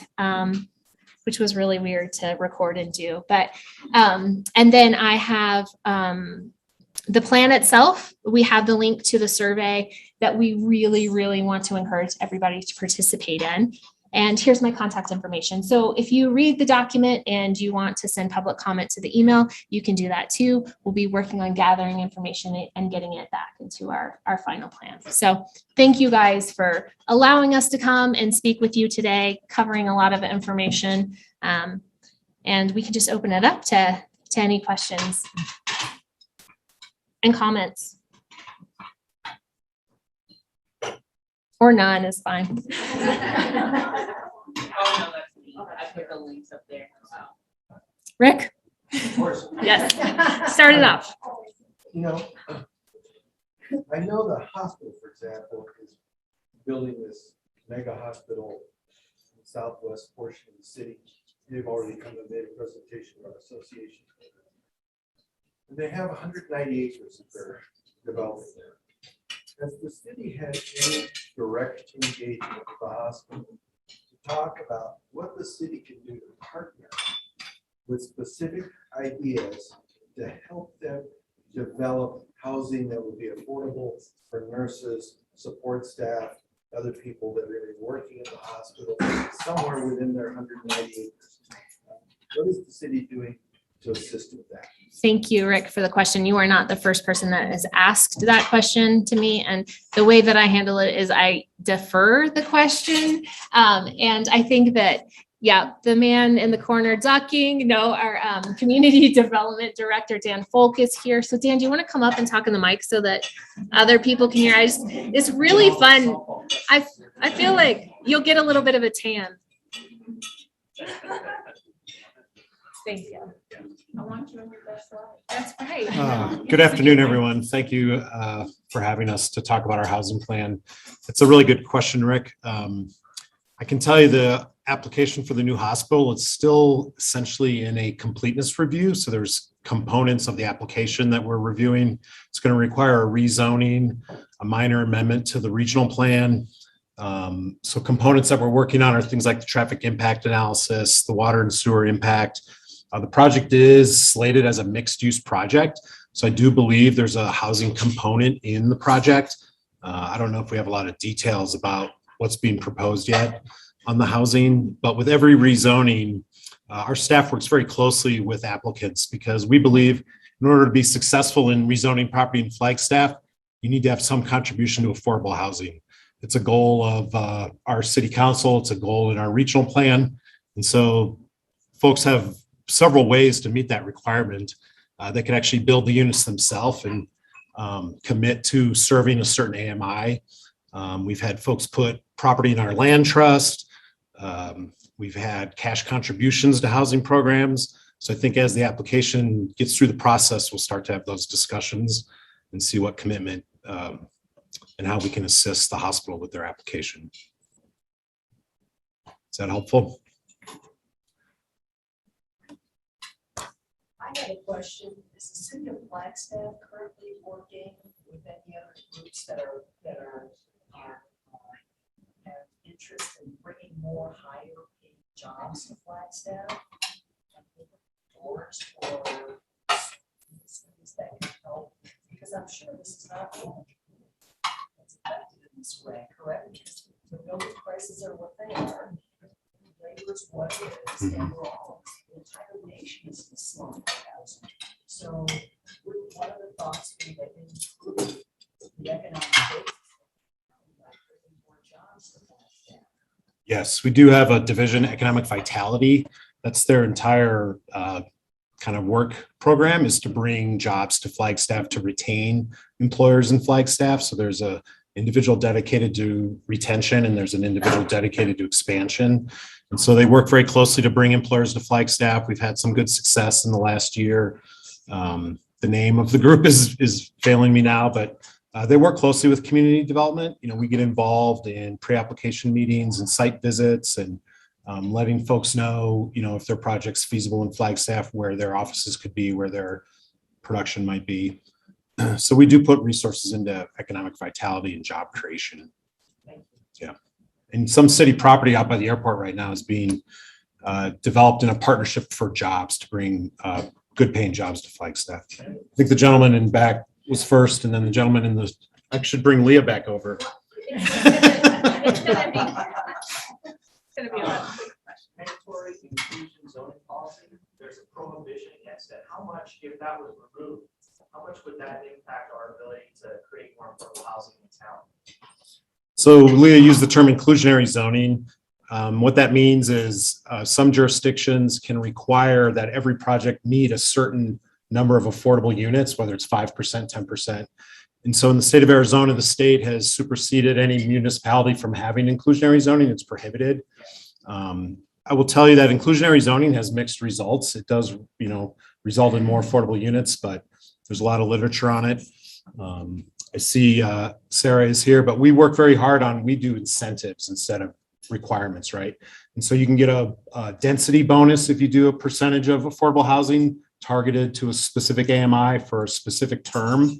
which was really weird to record and do. But and then I have the plan itself. We have the link to the survey that we really, really want to encourage everybody to participate in. And here's my contact information. So if you read the document and you want to send public comment to the email, you can do that too. We'll be working on gathering information and getting it back into our final plan. So thank you guys for allowing us to come and speak with you today, covering a lot of information. And we can just open it up to any questions and comments. Or none is fine. Oh, no, I put the links up there. Rick? Of course. Yes. Start it off. You know, I know the hospital, for example, is building this mega hospital in the southwest portion of the city. They've already come and made a presentation to our association. And they have 190 acres that they're developing there. Has the city had any direct engagement with the hospital to talk about what the city can do to partner with specific ideas to help them develop housing that would be affordable for nurses, support staff, other people that are going to be working at the hospital somewhere within their 190 acres? What is the city doing to assist with that? Thank you, Rick, for the question. You are not the first person that has asked that question to me. And the way that I handle it is I defer the question. And I think that, yeah, the man in the corner ducking, our community development director, Dan Folk, is here. So Dan, do you want to come up and talk in the mic so that other people can hear? It's really fun. I feel like you'll get a little bit of a tan. Thank you. I want you in your best life. That's right. Good afternoon, everyone. Thank you for having us to talk about our housing plan. It's a really good question, Rick. I can tell you the application for the new hospital is still essentially in a completeness review. So there's components of the application that we're reviewing. It's going to require a rezoning, a minor amendment to the regional plan. So components that we're working on are things like the traffic impact analysis, the water and sewer impact. The project is slated as a mixed-use project. So I do believe there's a housing component in the project. I don't know if we have a lot of details about what's being proposed yet on the housing, but with every rezoning, our staff works very closely with applicants because we believe in order to be successful in rezoning property in Flagstaff, you need to have some contribution to affordable housing. It's a goal of our city council. It's a goal in our regional plan. And so folks have several ways to meet that requirement. They can actually build the units themselves and commit to serving a certain AMI. We've had folks put property in our land trust. We've had cash contributions to housing programs. So I think as the application gets through the process, we'll start to have those discussions and see what commitment and how we can assist the hospital with their application. Is that helpful? I have a question. Is the city of Flagstaff currently working with any other groups that have interest in bringing more higher paid jobs to Flagstaff? Doors or cities that can help? Because I'm sure this is not all that's affected in this way, correct? The building prices are what they are. Labor's what it is, and we're all, the entire nation is in slump housing. So would one of the thoughts be that improve the economic base by bringing more jobs to Flagstaff? Yes, we do have a division, Economic Vitality. That's their entire kind of work program, is to bring jobs to Flagstaff, to retain employers in Flagstaff. So there's a individual dedicated to retention and there's an individual dedicated to expansion. And so they work very closely to bring employers to Flagstaff. We've had some good success in the last year. The name of the group is failing me now, but they work closely with community development. You know, we get involved in pre-application meetings and site visits and letting folks know, you know, if their project's feasible in Flagstaff, where their offices could be, where their production might be. So we do put resources into economic vitality and job creation. Yeah. And some city property out by the airport right now is being developed in a partnership for jobs to bring good paying jobs to Flagstaff. I think the gentleman in back was first, and then the gentleman in the, I should bring Leah back over. It's gonna be a lot. Mandatory inclusion zoning policy, there's a prohibition against it. How much, if that was removed, how much would that impact our ability to create more affordable housing in town? So Leah used the term inclusionary zoning. What that means is some jurisdictions can require that every project meet a certain number of affordable units, whether it's 5%, 10%. And so in the state of Arizona, the state has superseded any municipality from having inclusionary zoning. It's prohibited. I will tell you that inclusionary zoning has mixed results. It does, you know, result in more affordable units, but there's a lot of literature on it. I see Sarah is here, but we work very hard on, we do incentives instead of requirements, right? And so you can get a density bonus if you do a percentage of affordable housing targeted to a specific AMI for a specific term.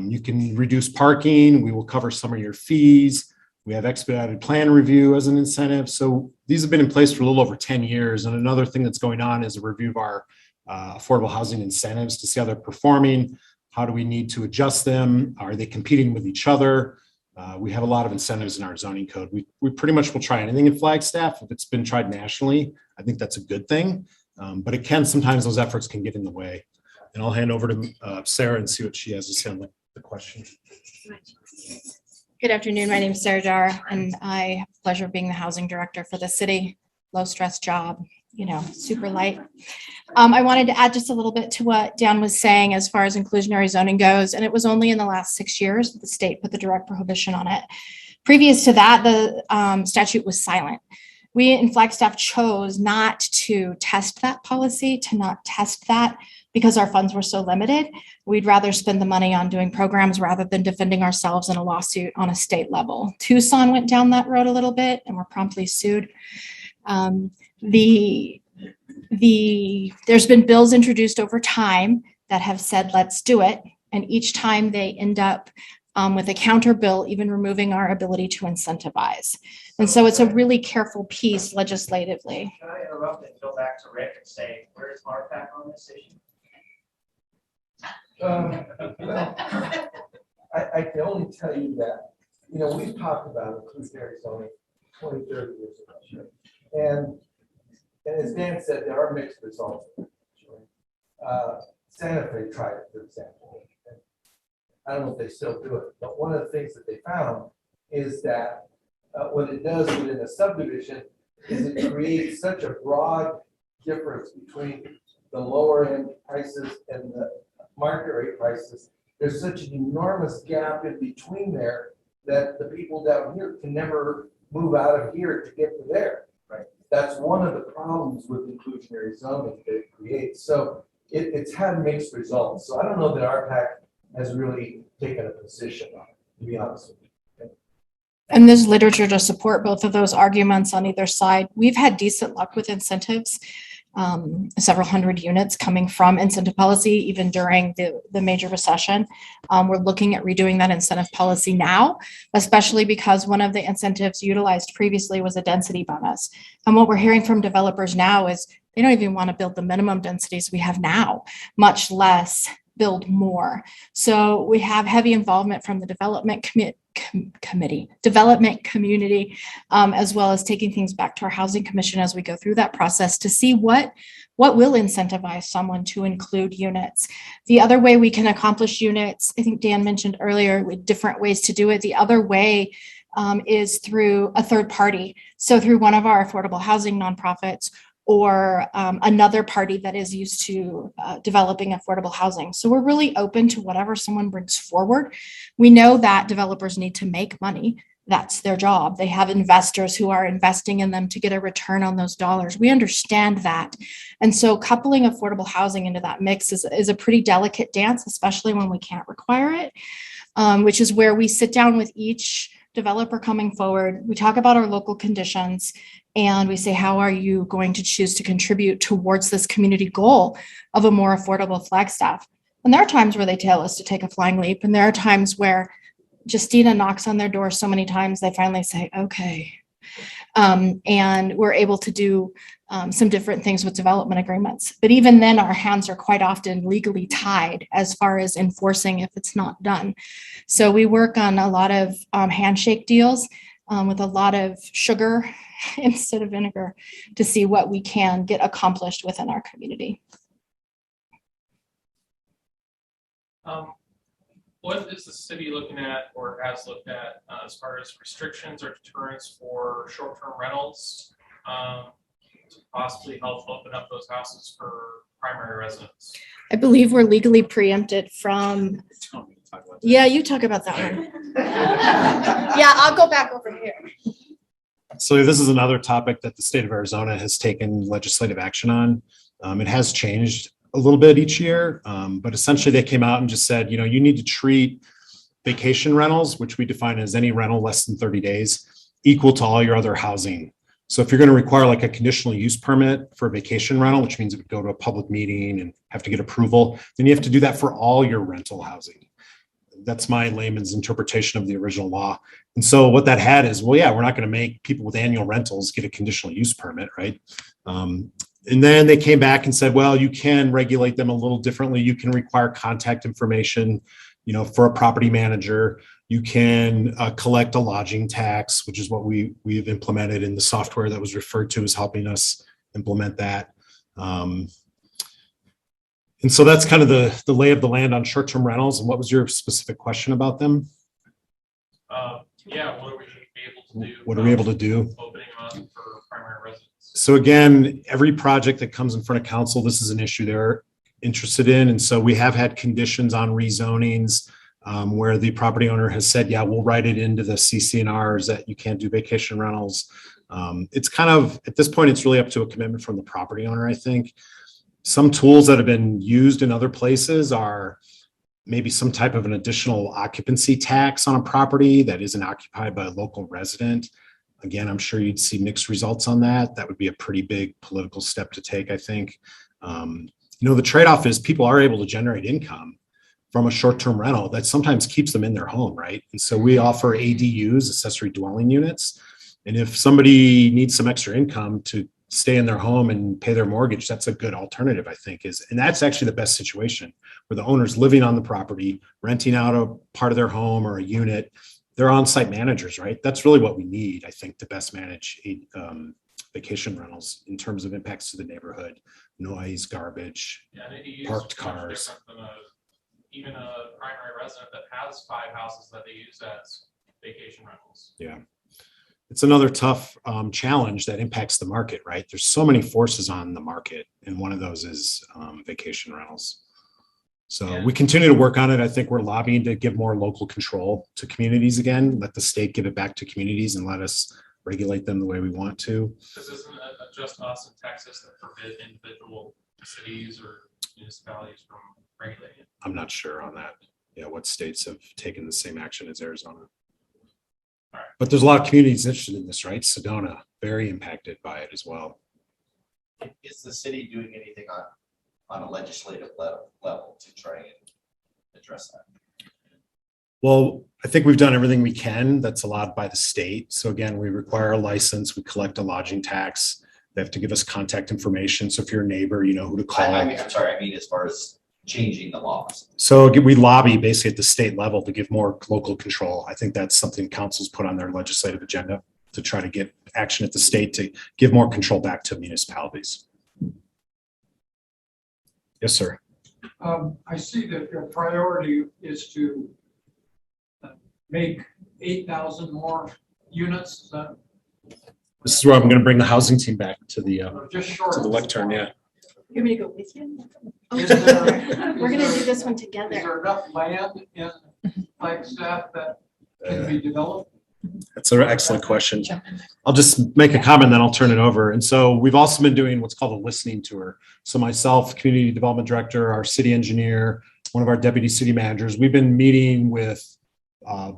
You can reduce parking. We will cover some of your fees. We have expedited plan review as an incentive. So these have been in place for a little over 10 years. And another thing that's going on is a review of our affordable housing incentives to see how they're performing. How do we need to adjust them? Are they competing with each other? We have a lot of incentives in our zoning code. We pretty much will try anything in Flagstaff. If it's been tried nationally, I think that's a good thing. But it can, sometimes those efforts can get in the way. And I'll hand over to Sarah and see what she has to say on the question. Good afternoon. My name is Sarah Dar, and I have the pleasure of being the housing director for the city. Low stress job, you know, super light. I wanted to add just a little bit to what Dan was saying as far as inclusionary zoning goes, and it was only in the last 6 years that the state put the direct prohibition on it. Previous to that, the statute was silent. We in Flagstaff chose not to test that policy, to not test that because our funds were so limited. We'd rather spend the money on doing programs rather than defending ourselves in a lawsuit on a state level. Tucson went down that road a little bit and were promptly sued. There's been bills introduced over time that have said, let's do it. And each time they end up with a counter bill, even removing our ability to incentivize. And so it's a really careful piece legislatively. Can I interrupt and go back to Rick and say, where's RPAC on this issue? I can only tell you that, you know, we've talked about inclusionary zoning 20, 30 years ago. And as Dan said, there are mixed results. Santa Fe tried it, for example. I don't know if they still do it, but one of the things that they found is that what it does within a subdivision is it creates such a broad difference between the lower end prices and the market rate prices. There's such an enormous gap in between there that the people down here can never move out of here to get to there. Right. That's one of the problems with inclusionary zoning that it creates. So it's had mixed results. So I don't know that RPAC has really taken a position on it, to be honest with you. And there's literature to support both of those arguments on either side. We've had decent luck with incentives, several hundred units coming from incentive policy, even during the major recession. We're looking at redoing that incentive policy now, especially because one of the incentives utilized previously was a density bonus. And what we're hearing from developers now is they don't even want to build the minimum densities we have now, much less build more. So we have heavy involvement from the development community, as well as taking things back to our housing commission as we go through that process to see what will incentivize someone to include units. The other way we can accomplish units, I think Dan mentioned earlier, with different ways to do it. The other way is through a third party. So through one of our affordable housing nonprofits, or another party that is used to developing affordable housing. So we're really open to whatever someone brings forward. We know that developers need to make money. That's their job. They have investors who are investing in them to get a return on those dollars. We understand that. And so coupling affordable housing into that mix is a pretty delicate dance, especially when we can't require it, which is where we sit down with each developer coming forward. We talk about our local conditions and we say, how are you going to choose to contribute towards this community goal of a more affordable Flagstaff? And there are times where they tell us to take a flying leap. And there are times where Justina knocks on their door so many times, they finally say, okay. And we're able to do some different things with development agreements. But even then, our hands are quite often legally tied as far as enforcing if it's not done. So we work on a lot of handshake deals with a lot of sugar instead of vinegar to see what we can get accomplished within our community. What is the city looking at or has looked at as far as restrictions or deterrents for short-term rentals to possibly help open up those houses for primary residents? I believe we're legally preempted from. Yeah, you talk about that one. Yeah, I'll go back over here. So this is another topic that the state of Arizona has taken legislative action on. It has changed a little bit each year, but essentially they came out and just said, you need to treat vacation rentals, which we define as any rental less than 30 days, equal to all your other housing. So if you're going to require like a conditional use permit for a vacation rental, which means it would go to a public meeting and have to get approval, then you have to do that for all your rental housing. That's my layman's interpretation of the original law. And so what that had is, well, yeah, we're not going to make people with annual rentals get a conditional use permit, right? And then they came back and said, well, you can regulate them a little differently. You can require contact information, for a property manager. You can collect a lodging tax, which is what we've implemented in the software that was referred to as helping us implement that. And so that's kind of the lay of the land on short-term rentals. And what was your specific question about them? Yeah, what are we able to do? What are we able to do? Opening them up for primary residents. So again, every project that comes in front of council, this is an issue they're interested in. And so we have had conditions on rezonings where the property owner has said, yeah, we'll write it into the CC&Rs that you can't do vacation rentals. It's kind of, at this point, it's really up to a commitment from the property owner, I think. Some tools that have been used in other places are maybe some type of an additional occupancy tax on a property that isn't occupied by a local resident. Again, I'm sure you'd see mixed results on that. That would be a pretty big political step to take, I think. The trade-off is people are able to generate income from a short-term rental that sometimes keeps them in their home, right? And so we offer ADUs, accessory dwelling units. And if somebody needs some extra income to stay in their home and pay their mortgage, that's a good alternative, I think, and that's actually the best situation where the owner's living on the property, renting out a part of their home or a unit. They're on-site managers, right? That's really what we need, I think, to best manage vacation rentals in terms of impacts to the neighborhood, noise, garbage, parked cars. Even a primary resident that has 5 houses that they use as vacation rentals. Yeah. It's another tough challenge that impacts the market, right? There's so many forces on the market, and one of those is vacation rentals. So we continue to work on it. I think we're lobbying to give more local control to communities again, let the state give it back to communities and let us regulate them the way we want to. This isn't just us in Texas that forbid individual cities or municipalities from regulating it. I'm not sure on that. what states have taken the same action as Arizona. But there's a lot of communities interested in this, right? Sedona, very impacted by it as well. Is the city doing anything on a legislative level to try and address that? Well, I think we've done everything we can that's allowed by the state. So again, we require a license, we collect a lodging tax. They have to give us contact information. So if you're a neighbor, you know who to call. I'm sorry, I mean, as far as changing the laws. So we lobby basically at the state level to give more local control. I think that's something councils put on their legislative agenda to try to get action at the state to give more control back to municipalities. Yes, sir. I see that your priority is to make 8,000 more units, This is where I'm going to bring the housing team back to the just short. to the lectern. Yeah. You want me to go with you? Is there- We're gonna do this one Is together. there enough land in Flagstaff that can be developed? That's an excellent question. I'll just make a comment, then I'll turn it over. And so we've also been doing what's called a listening tour. So myself, community development director, our city engineer, one of our deputy city managers, we've been meeting with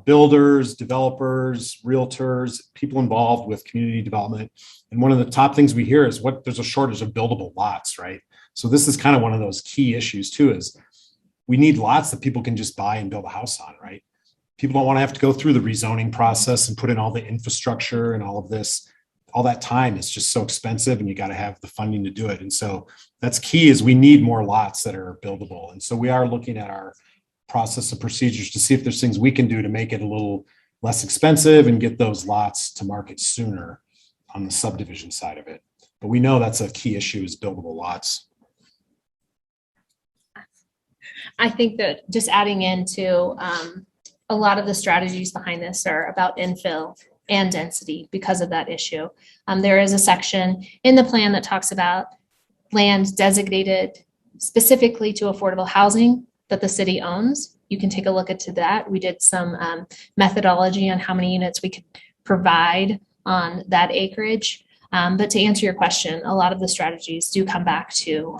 builders, developers, realtors, people involved with community development. And one of the top things we hear is there's a shortage of buildable lots, right? So this is kind of one of those key issues too, is we need lots that people can just buy and build a house on, right? People don't want to have to go through the rezoning process and put in all the infrastructure and all of this. All that time is just so expensive, and you got to have the funding to do it. And so that's key, is we need more lots that are buildable. And so we are looking at our process and procedures to see if there's things we can do to make it a little less expensive and get those lots to market sooner on the subdivision side of it. But we know that's a key issue, is buildable lots. I think that just adding into a lot of the strategies behind this are about infill and density because of that issue. There is a section in the plan that talks about land designated specifically to affordable housing that the city owns. You can take a look into that. We did some methodology on how many units we could provide on that acreage. But to answer your question, a lot of the strategies do come back to,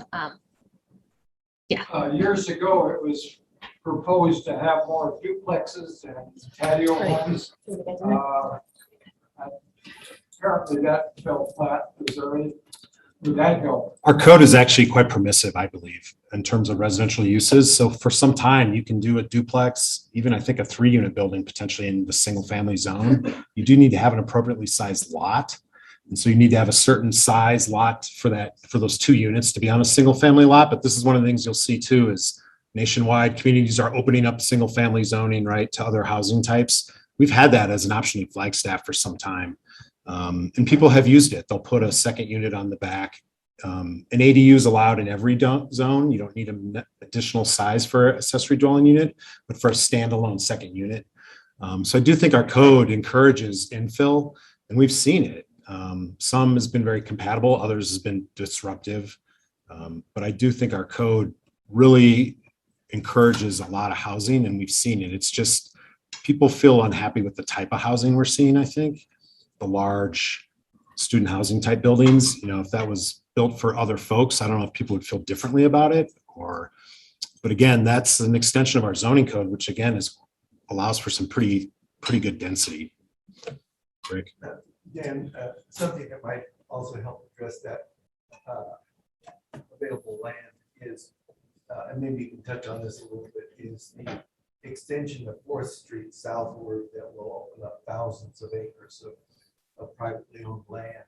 Years ago, it was proposed to have more duplexes and patio homes. Apparently that fell flat. Is there any, would that help? Our code is actually quite permissive, I believe, in terms of residential uses. So for some time, you can do a duplex, even I think a 3-unit building potentially in the single family zone. You do need to have an appropriately sized lot. And so you need to have a certain size lot for those 2 units to be on a single family lot. But this is one of the things you'll see too, is nationwide communities are opening up single family zoning, right, to other housing types. We've had that as an option in Flagstaff for some time. And people have used it. They'll put a second unit on the back. An ADU is allowed in every zone. You don't need an additional size for accessory dwelling unit, but for a standalone second unit. So I do think our code encourages infill, and we've seen it. Some has been very compatible, others has been disruptive. But I do think our code really encourages a lot of housing, and we've seen it. It's just people feel unhappy with the type of housing we're seeing, I think. The large student housing type buildings, if that was built for other folks, I don't know if people would feel differently about it, but again, that's an extension of our zoning code, which again allows for some pretty good density. Rick? Dan, something that might also help address that available land is, and maybe you can touch on this a little bit, is the extension of 4th Street southward that will open up thousands of acres of privately owned land.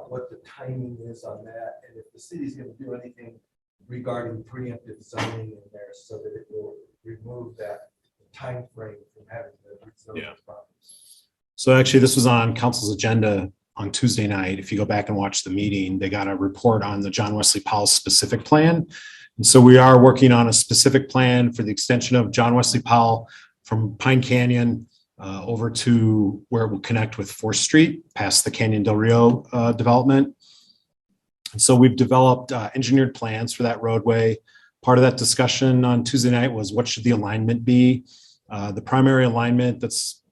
What the timing is on that, and if the city's going to do anything regarding preemptive zoning in there so that it will remove that time frame from having the zoning problems. So actually, this was on council's agenda on Tuesday night. If you go back and watch the meeting, they got a report on the John Wesley Powell specific plan. And so we are working on a specific plan for the extension of John Wesley Powell from Pine Canyon over to where it will connect with 4th Street past the Canyon Del Rio development. And so we've developed engineered plans for that roadway. Part of that discussion on Tuesday night was what should the alignment be? The primary alignment that's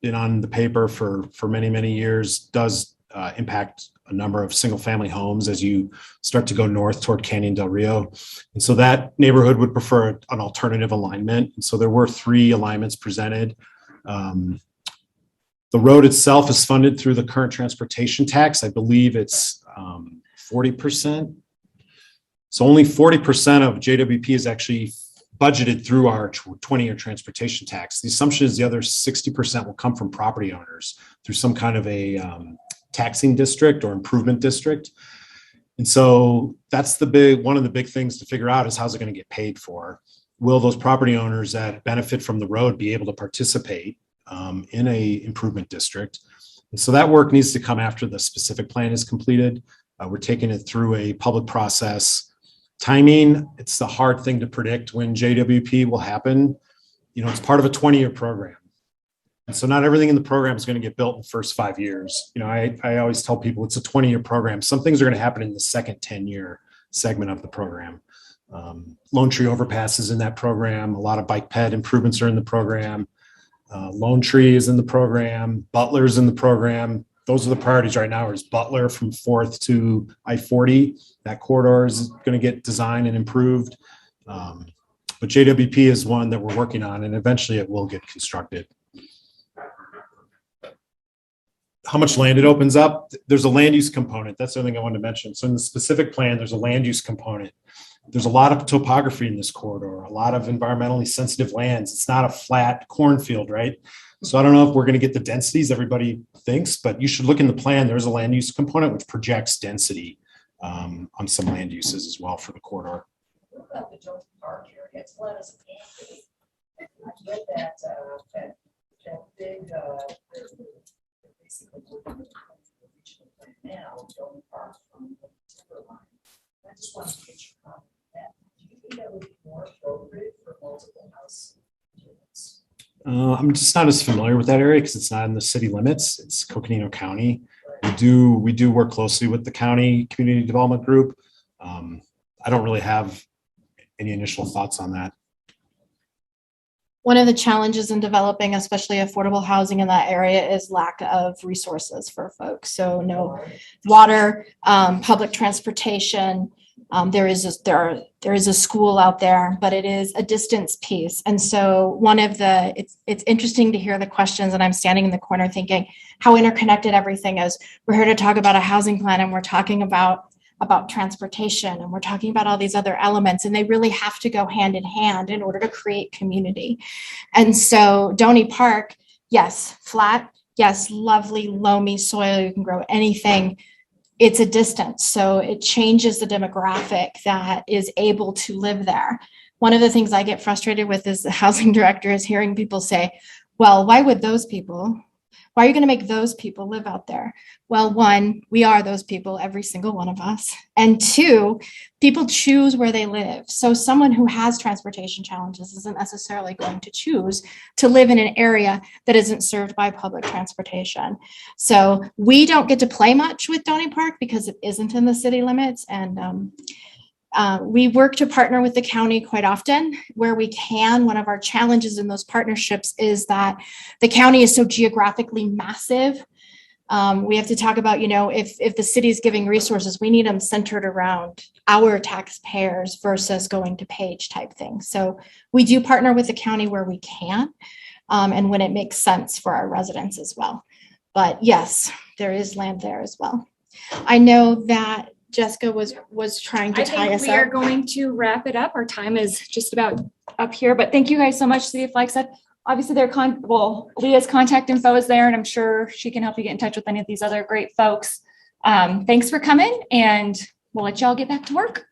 been on the paper for many years does impact a number of single-family homes as you start to go north toward Canyon del Rio. And so that neighborhood would prefer an alternative alignment. And so there were 3 alignments presented. The road itself is funded through the current transportation tax. I believe it's 40%. So only 40% of JWP is actually budgeted through our 20-year transportation tax. The assumption is the other 60% will come from property owners through some kind of a taxing district or improvement district. And so that's one of the big things to figure out is how's it going to get paid for? Will those property owners that benefit from the road be able to participate in a improvement district? And so that work needs to come after the specific plan is completed. We're taking it through a public process. Timing, it's the hard thing to predict when JWP will happen. It's part of a 20-year program. And so not everything in the program is going to get built in the first 5 years. I always tell people it's a 20-year program. Some things are going to happen in the second 10-year segment of the program. Lone Tree Overpass is in that program. A lot of bike ped improvements are in the program. Lone Tree is in the program. Butler's in the program. Those are the priorities right now is Butler from 4th to I-40. That corridor is going to get designed and improved. But JWP is one that we're working on, and eventually it will get constructed. How much land it opens up? There's a land use component. That's the other thing I wanted to mention. So in the specific plan, there's a land use component. There's a lot of topography in this corridor, a lot of environmentally sensitive lands. It's not a flat cornfield, right? So I don't know if we're going to get the densities everybody thinks, but you should look in the plan. There's a land use component which projects density on some land uses as well for the corridor. What about the Jones Park area? It's flat as a pancake. I read that big, basically looking at the regional plan now, Jones Park from the timberline. I just wanted to get your comment on that. Do you think that would be more appropriate for multiple house units? I'm just not as familiar with that area because it's not in the city limits. It's Coconino County. We do work closely with the county community development group. I don't really have any initial thoughts on that. One of the challenges in developing, especially affordable housing in that area, is lack of resources for folks. So no water, public transportation. There is a school out there, but it is a distance piece. And so it's interesting to hear the questions, and I'm standing in the corner thinking how interconnected everything is. We're here to talk about a housing plan, and we're talking about transportation, and we're talking about all these other elements, and they really have to go hand in hand in order to create community. And so Donny Park, yes, flat, yes, lovely loamy soil, you can grow anything. It's a distance, so it changes the demographic that is able to live there. One of the things I get frustrated with as the housing director is hearing people say, well, why are you going to make those people live out there? Well, one, we are those people, every single one of us. And two, people choose where they live. So someone who has transportation challenges isn't necessarily going to choose to live in an area that isn't served by public transportation. So we don't get to play much with Donny Park because it isn't in the city limits. And we work to partner with the county quite often where we can. One of our challenges in those partnerships is that the county is so geographically massive. We have to talk about, if the city is giving resources, we need them centered around our taxpayers versus going to page type thing. So we do partner with the county where we can, and when it makes sense for our residents as well. But yes, there is land there as well. I know that Jessica was trying to tie us up. We are going to wrap it up. Our time is just about up here, but thank you guys so much, City of Flagstaff. Obviously, Leah's contact info is there, and I'm sure she can help you get in touch with any of these other great folks. Thanks for coming, and we'll let y'all get back to work.